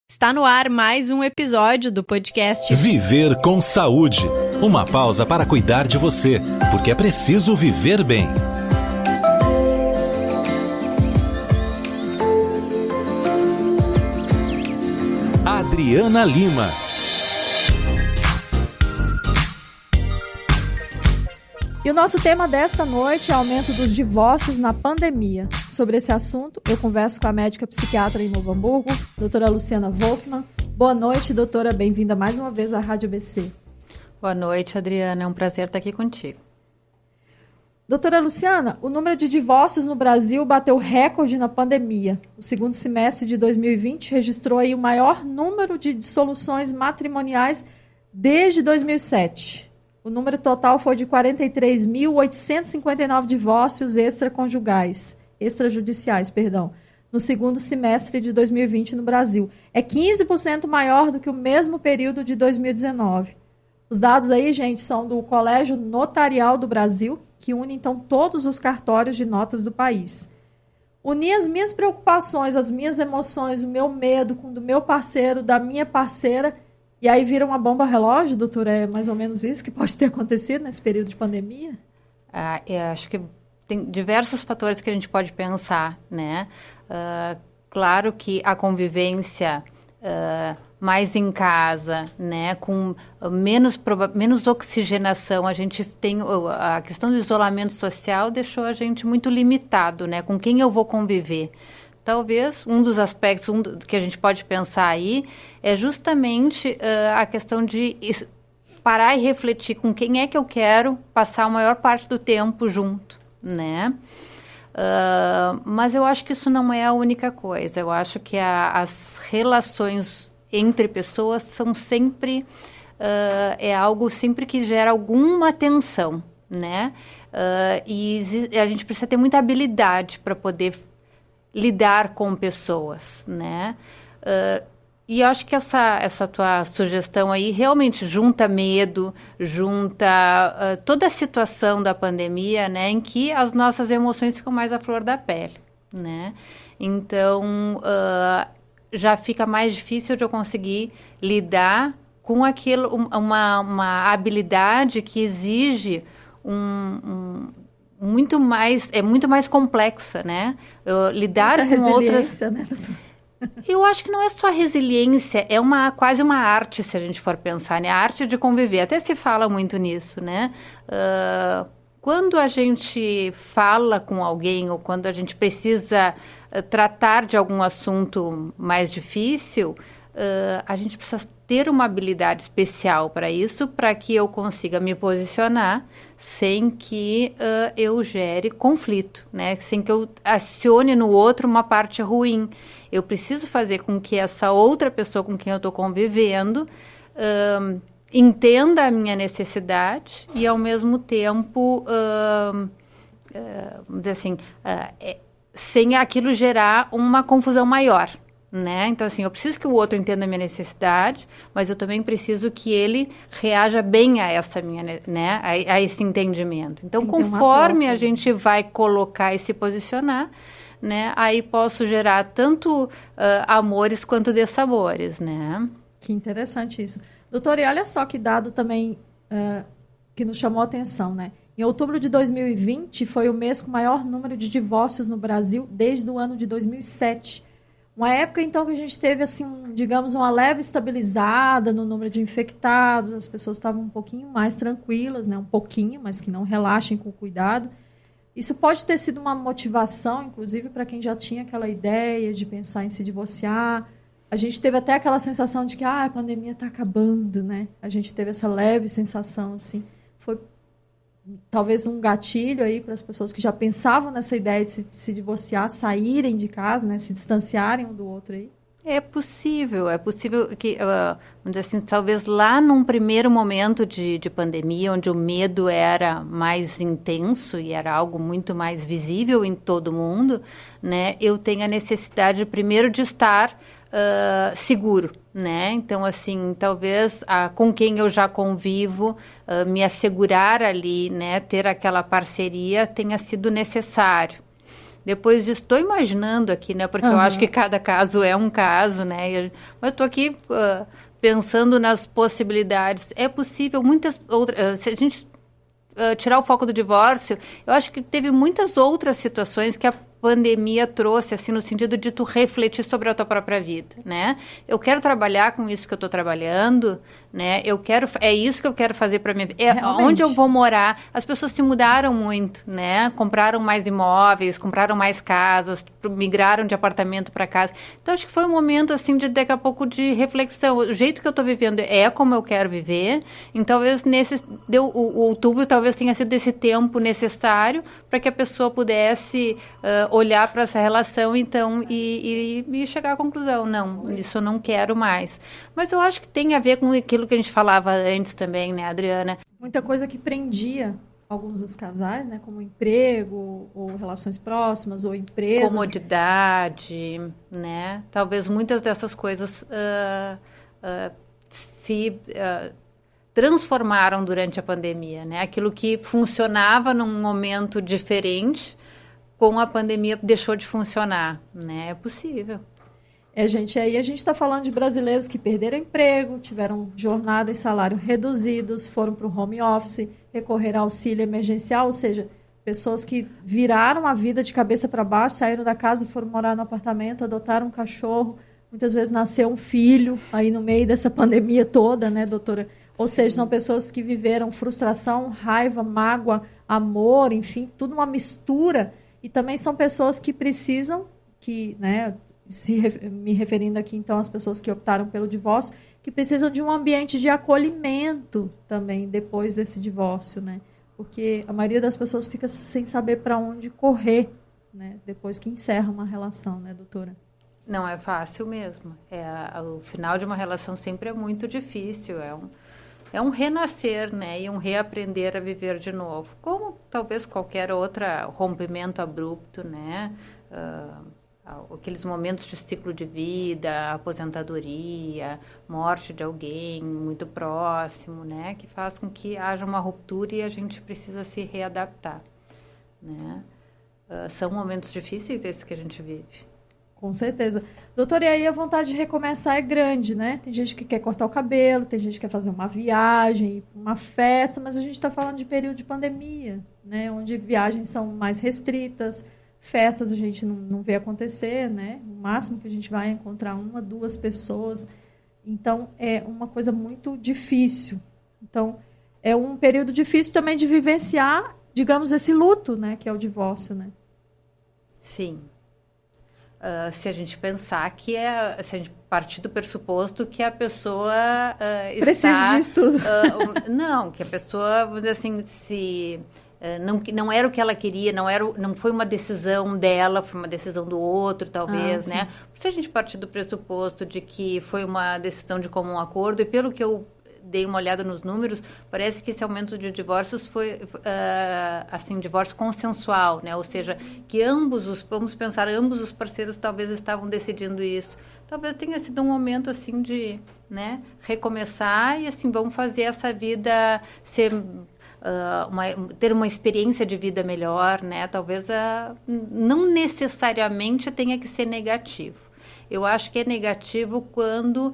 Está no ar mais um episódio do podcast Viver com Saúde. Uma pausa para cuidar de você, porque é preciso viver bem. Adriana Lima. E o nosso tema desta noite é o aumento dos divórcios na pandemia. Sobre esse assunto, eu converso com a médica psiquiatra em Novo Hamburgo, doutora Luciana Volkmann. Boa noite, doutora. Bem-vinda mais uma vez à Rádio ABC. Boa noite, Adriana. É um prazer estar aqui contigo. Doutora Luciana, o número de divórcios no Brasil bateu recorde na pandemia. O segundo semestre de 2020 registrou aí o maior número de dissoluções matrimoniais desde 2007. O número total foi de 43.859 divórcios extrajudiciais, no segundo semestre de 2020 no Brasil. É 15% maior do que o mesmo período de 2019. Os dados aí, gente, são do Colégio Notarial do Brasil, que une, então, todos os cartórios de notas do país. Unir as minhas preocupações, as minhas emoções, o meu medo com o do meu parceiro, da minha parceira, e aí vira uma bomba relógio, doutora? É mais ou menos isso que pode ter acontecido nesse período de pandemia? Eu acho que tem diversos fatores que a gente pode pensar, né? Claro que a convivência mais em casa, né? Com menos oxigenação, a gente tem a questão do isolamento social deixou a gente muito limitado, né? Com quem eu vou conviver. Talvez um dos aspectos que a gente pode pensar aí é justamente a questão de parar e refletir com quem é que eu quero passar a maior parte do tempo junto, né? Mas eu acho que isso não é a única coisa. Eu acho que as relações entre pessoas são sempre é algo sempre que gera alguma tensão, né? E a gente precisa ter muita habilidade para poder lidar com pessoas, né? E eu acho que essa tua sugestão aí realmente junta medo, junta toda a situação da pandemia, né? Em que as nossas emoções ficam mais à flor da pele, né? Então, já fica mais difícil de eu conseguir lidar com aquilo, uma habilidade que exige muito mais complexa, né? Lidar com outras... né, doutor? Eu acho que não é só resiliência, é quase uma arte, se a gente for pensar, né? A arte de conviver, até se fala muito nisso, né? Quando a gente fala com alguém ou quando a gente precisa tratar de algum assunto mais difícil, a gente precisa ter uma habilidade especial para isso, para que eu consiga me posicionar sem que eu gere conflito, né? Sem que eu acione no outro uma parte ruim. Eu preciso fazer com que essa outra pessoa com quem eu estou convivendo entenda a minha necessidade e, ao mesmo tempo, vamos dizer assim, sem aquilo gerar uma confusão maior. Né? Então, assim, eu preciso que o outro entenda a minha necessidade, mas eu também preciso que ele reaja bem a essa minha, né? A esse entendimento. Então, conforme a gente vai colocar e se posicionar, né? Aí posso gerar tanto amores quanto dessabores, né? Que interessante isso. Doutora, e olha só que dado também que nos chamou a atenção, né? Em outubro de 2020 foi o mês com o maior número de divórcios no Brasil desde o ano de 2007. Uma época, então, que a gente teve, assim, digamos, uma leve estabilizada no número de infectados, as pessoas estavam um pouquinho mais tranquilas, né? Um pouquinho, mas que não relaxem com o cuidado. Isso pode ter sido uma motivação, inclusive, para quem já tinha aquela ideia de pensar em se divorciar. A gente teve até aquela sensação de que a pandemia está acabando, né? A gente teve essa leve sensação, assim. Foi talvez um gatilho aí para as pessoas que já pensavam nessa ideia de se divorciar, saírem de casa, né, se distanciarem um do outro aí? É possível que, vamos dizer assim, talvez lá num primeiro momento de pandemia, onde o medo era mais intenso e era algo muito mais visível em todo mundo, né, eu tenho a necessidade primeiro de estar seguro, né? Então, assim, talvez com quem eu já convivo, me assegurar ali, né, ter aquela parceria tenha sido necessário. Depois disso, estou imaginando aqui, né? Porque eu acho que cada caso é um caso, né? Mas eu estou aqui pensando nas possibilidades. É possível muitas outras... se a gente tirar o foco do divórcio, eu acho que teve muitas outras situações que a pandemia trouxe, assim, no sentido de tu refletir sobre a tua própria vida, né? Eu quero trabalhar com isso que eu estou trabalhando, né? É isso que eu quero fazer para minha vida. Onde eu vou morar? As pessoas se mudaram muito, né? Compraram mais imóveis, compraram mais casas, migraram de apartamento para casa. Então, acho que foi um momento, assim, de daqui a pouco de reflexão. O jeito que eu estou vivendo é como eu quero viver. Então, talvez o outubro talvez tenha sido esse tempo necessário para que a pessoa pudesse olhar para essa relação, então, e chegar à conclusão, não, isso eu não quero mais. Mas eu acho que tem a ver com aquilo que a gente falava antes também, né, Adriana? Muita coisa que prendia alguns dos casais, né, como emprego, ou relações próximas, ou empresas. Comodidade, né? Talvez muitas dessas coisas se transformaram durante a pandemia, né? Aquilo que funcionava num momento diferente, com a pandemia deixou de funcionar, né? É possível. Gente, aí a gente está falando de brasileiros que perderam emprego, tiveram jornada e salário reduzidos, foram para o home office, recorreram ao auxílio emergencial, ou seja, pessoas que viraram a vida de cabeça para baixo, saíram da casa e foram morar no apartamento, adotaram um cachorro, muitas vezes nasceu um filho aí no meio dessa pandemia toda, né, doutora? Ou seja, são pessoas que viveram frustração, raiva, mágoa, amor, enfim, tudo uma mistura. E também são pessoas que precisam, né, me referindo aqui então às pessoas que optaram pelo divórcio, que precisam de um ambiente de acolhimento também depois desse divórcio, né? Porque a maioria das pessoas fica sem saber para onde correr, né, depois que encerra uma relação, né, doutora? Não é fácil mesmo. O final de uma relação sempre é muito difícil, é um renascer, né, e um reaprender a viver de novo, como talvez qualquer outro rompimento abrupto, né, aqueles momentos de ciclo de vida, aposentadoria, morte de alguém muito próximo, né, que faz com que haja uma ruptura e a gente precisa se readaptar, né. São momentos difíceis esses que a gente vive. Com certeza. Doutora, e aí a vontade de recomeçar é grande, né? Tem gente que quer cortar o cabelo, tem gente que quer fazer uma viagem, uma festa, mas a gente está falando de período de pandemia, né? Onde viagens são mais restritas, festas a gente não vê acontecer, né? O máximo que a gente vai é encontrar 1, 2 pessoas. Então, é uma coisa muito difícil. Então, é um período difícil também de vivenciar, digamos, esse luto, né? Que é o divórcio, né? Sim. Se a gente pensar se a gente partir do pressuposto que a pessoa precisa disso tudo. Não, que a pessoa, vamos dizer assim, não era o que ela queria, não foi uma decisão dela, foi uma decisão do outro, talvez, né? Se a gente partir do pressuposto de que foi uma decisão de comum acordo, e pelo que eu dei uma olhada nos números, parece que esse aumento de divórcios foi, assim, divórcio consensual, né? Ou seja, que ambos os parceiros talvez estavam decidindo isso. Talvez tenha sido um momento, assim, de, né, recomeçar e, assim, vamos fazer essa vida ser... ter uma experiência de vida melhor, né? Talvez não necessariamente tenha que ser negativo. Eu acho que é negativo quando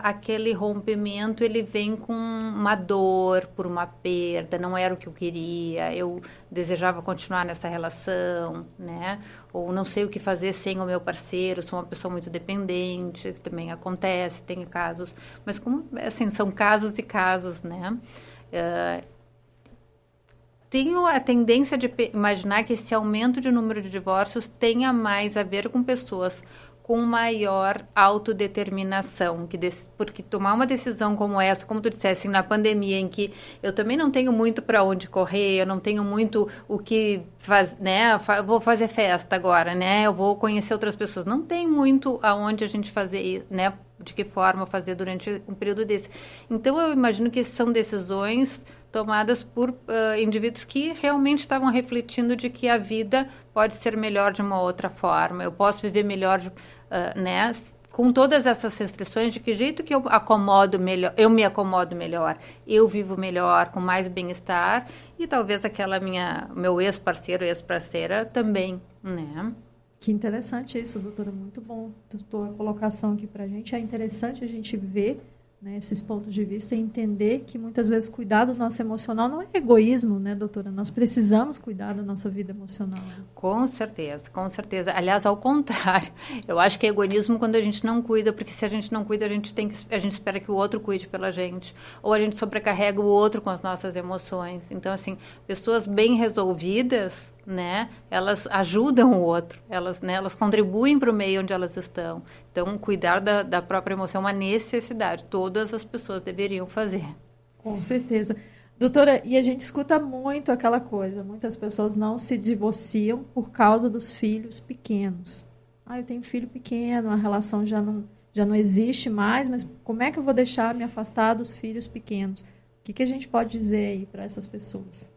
aquele rompimento ele vem com uma dor por uma perda, não era o que eu queria, eu desejava continuar nessa relação, né? Ou não sei o que fazer sem o meu parceiro, sou uma pessoa muito dependente, que também acontece, tem casos, mas como, assim, são casos e casos, né? Tenho a tendência de imaginar que esse aumento de número de divórcios tenha mais a ver com pessoas com maior autodeterminação, porque tomar uma decisão como essa, como tu disseste, na pandemia, em que eu também não tenho muito para onde correr, eu não tenho muito o que fazer, né, vou fazer festa agora, né, eu vou conhecer outras pessoas, não tem muito aonde a gente fazer isso, né, de que forma fazer durante um período desse. Então, eu imagino que são decisões tomadas por indivíduos que realmente estavam refletindo de que a vida pode ser melhor de uma outra forma, eu posso viver melhor, né, com todas essas restrições, de que jeito que eu me acomodo melhor, eu vivo melhor, com mais bem-estar, e talvez meu ex-parceiro, ex-parceira também, né? Que interessante isso, doutora, muito bom. A colocação aqui para a gente. É interessante a gente ver, né, esses pontos de vista e entender que muitas vezes cuidar do nosso emocional não é egoísmo, né, doutora? Nós precisamos cuidar da nossa vida emocional. Com certeza, com certeza. Aliás, ao contrário, eu acho que é egoísmo quando a gente não cuida, porque se a gente não cuida, a gente espera que o outro cuide pela gente, ou a gente sobrecarrega o outro com as nossas emoções. Então, assim, pessoas bem resolvidas, né, elas ajudam o outro, elas contribuem para o meio onde elas estão. Então, cuidar da própria emoção é uma necessidade, todas as pessoas deveriam fazer. Com certeza. Doutora, e a gente escuta muito aquela coisa, muitas pessoas não se divorciam por causa dos filhos pequenos. Eu tenho filho pequeno, a relação já não existe mais, mas como é que eu vou deixar me afastar dos filhos pequenos? O que a gente pode dizer aí para essas pessoas?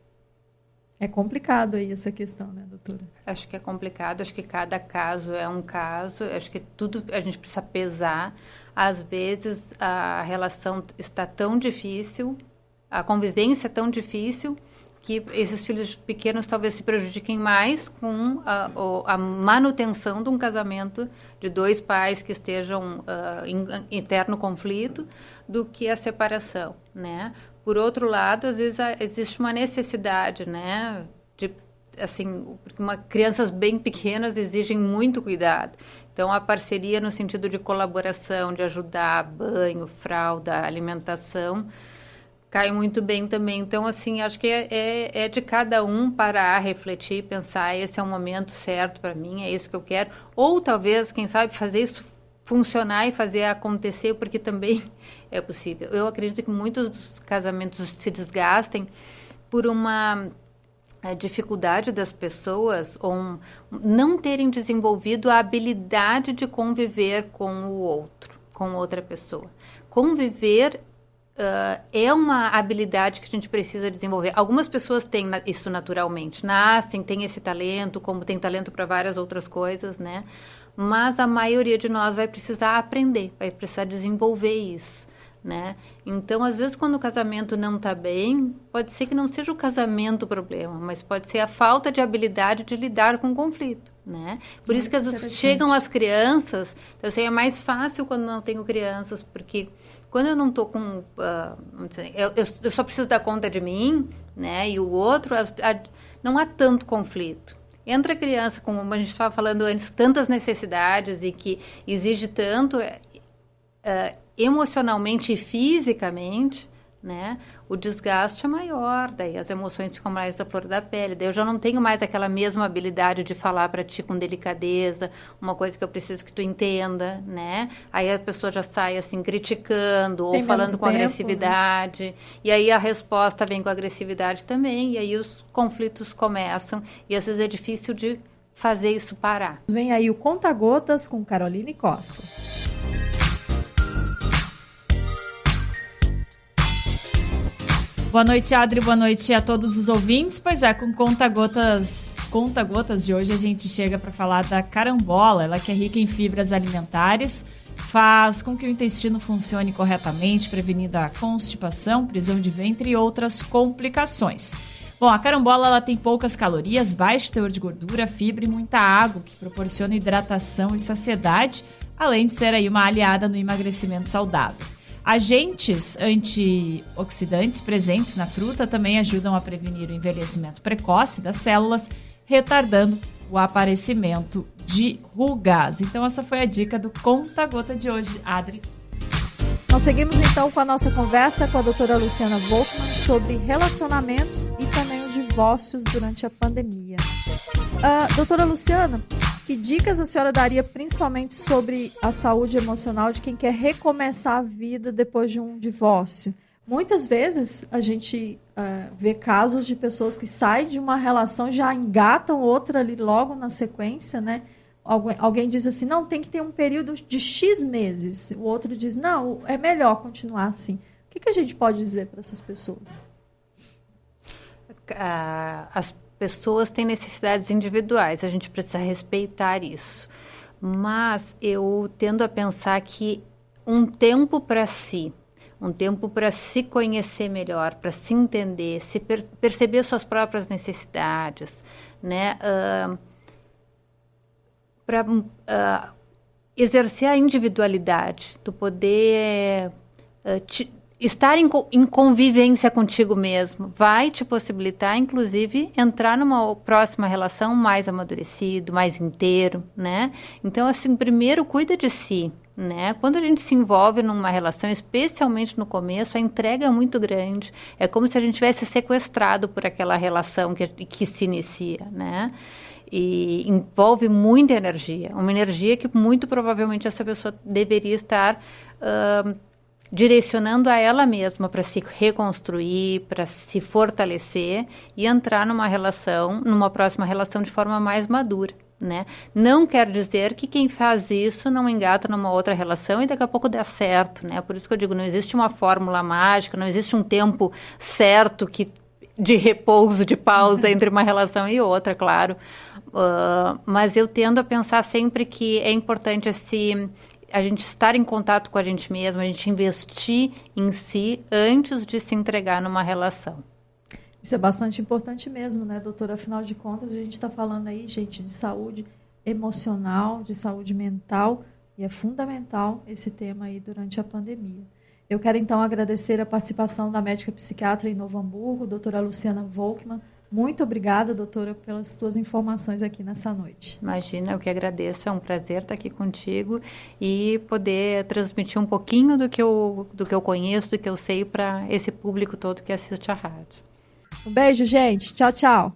É complicado aí essa questão, né, doutora? Acho que é complicado, acho que cada caso é um caso, acho que tudo a gente precisa pesar. Às vezes a relação está tão difícil, a convivência é tão difícil, que esses filhos pequenos talvez se prejudiquem mais com a manutenção de um casamento de dois pais que estejam em eterno conflito do que a separação, né? Por outro lado, às vezes existe uma necessidade, né, porque crianças bem pequenas exigem muito cuidado. Então, a parceria no sentido de colaboração, de ajudar, banho, fralda, alimentação, cai muito bem também. Então, assim, acho que é de cada um parar, refletir, pensar, esse é o momento certo para mim, é isso que eu quero. Ou talvez, quem sabe, fazer isso funcionar e fazer acontecer, porque também é possível. Eu acredito que muitos dos casamentos se desgastem por uma dificuldade das pessoas ou não terem desenvolvido a habilidade de conviver com o outro, com outra pessoa. Conviver é uma habilidade que a gente precisa desenvolver. Algumas pessoas têm isso naturalmente, nascem, têm esse talento, como tem talento para várias outras coisas, né? Mas a maioria de nós vai precisar aprender, vai precisar desenvolver isso, né? Então, às vezes, quando o casamento não está bem, pode ser que não seja o casamento o problema, mas pode ser a falta de habilidade de lidar com o conflito, né? Por isso que às vezes chegam as crianças, então assim, é mais fácil quando não tenho crianças, porque quando eu não estou com, vamos dizer, eu só preciso dar conta de mim, né? E o outro, não há tanto conflito. Entra a criança, como a gente estava falando antes, tantas necessidades e que exige tanto emocionalmente e fisicamente, né? O desgaste é maior, daí as emoções ficam mais à flor da pele, daí eu já não tenho mais aquela mesma habilidade de falar para ti com delicadeza, uma coisa que eu preciso que tu entenda, né? Aí a pessoa já sai assim criticando ou falando com agressividade, né? E aí a resposta vem com agressividade também, e aí os conflitos começam, e às vezes é difícil de fazer isso parar. Vem aí o Conta Gotas com Caroline Costa. Boa noite, Adri. Boa noite a todos os ouvintes. Pois é, com Conta Gotas de hoje a gente chega para falar da carambola. Ela que é rica em fibras alimentares, faz com que o intestino funcione corretamente, prevenindo a constipação, prisão de ventre e outras complicações. Bom, a carambola ela tem poucas calorias, baixo teor de gordura, fibra e muita água, que proporciona hidratação e saciedade, além de ser aí uma aliada no emagrecimento saudável. Agentes antioxidantes presentes na fruta também ajudam a prevenir o envelhecimento precoce das células, retardando o aparecimento de rugas. Então, essa foi a dica do Conta Gota de hoje, Adri. Nós seguimos então com a nossa conversa com a doutora Luciana Volkmann sobre relacionamentos e também os divórcios durante a pandemia. Doutora Luciana, que dicas a senhora daria principalmente sobre a saúde emocional de quem quer recomeçar a vida depois de um divórcio? Muitas vezes a gente vê casos de pessoas que saem de uma relação e já engatam outra ali logo na sequência, né? Alguém diz assim, não, tem que ter um período de X meses. O outro diz, não, é melhor continuar assim. O que a gente pode dizer para essas pessoas? As pessoas têm necessidades individuais, a gente precisa respeitar isso. Mas eu tendo a pensar que um tempo para si, um tempo para se conhecer melhor, para se entender, perceber suas próprias necessidades, né? para exercer a individualidade, tu poder estar em convivência contigo mesmo, vai te possibilitar, inclusive, entrar numa próxima relação mais amadurecido, mais inteiro, né? Então, assim, primeiro, cuida de si, né? Quando a gente se envolve numa relação, especialmente no começo, a entrega é muito grande. É como se a gente tivesse sequestrado por aquela relação que se inicia, né? E envolve muita energia. Uma energia que muito provavelmente essa pessoa deveria estar direcionando a ela mesma para se reconstruir, para se fortalecer e entrar numa próxima relação de forma mais madura, né? Não quer dizer que quem faz isso não engata numa outra relação e daqui a pouco dá certo, né? Por isso que eu digo, não existe uma fórmula mágica, não existe um tempo certo de repouso, de pausa entre uma relação e outra, claro. Mas eu tendo a pensar sempre que é importante a gente estar em contato com a gente mesmo, a gente investir em si antes de se entregar numa relação. Isso é bastante importante mesmo, né, doutora? Afinal de contas, a gente está falando aí, gente, de saúde emocional, de saúde mental, e é fundamental esse tema aí durante a pandemia. Eu quero, então, agradecer a participação da médica psiquiatra em Novo Hamburgo, doutora Luciana Volkmann. Muito obrigada, doutora, pelas suas informações aqui nessa noite. Imagina, eu que agradeço. É um prazer estar aqui contigo e poder transmitir um pouquinho do que eu conheço, do que eu sei para esse público todo que assiste à rádio. Um beijo, gente. Tchau, tchau.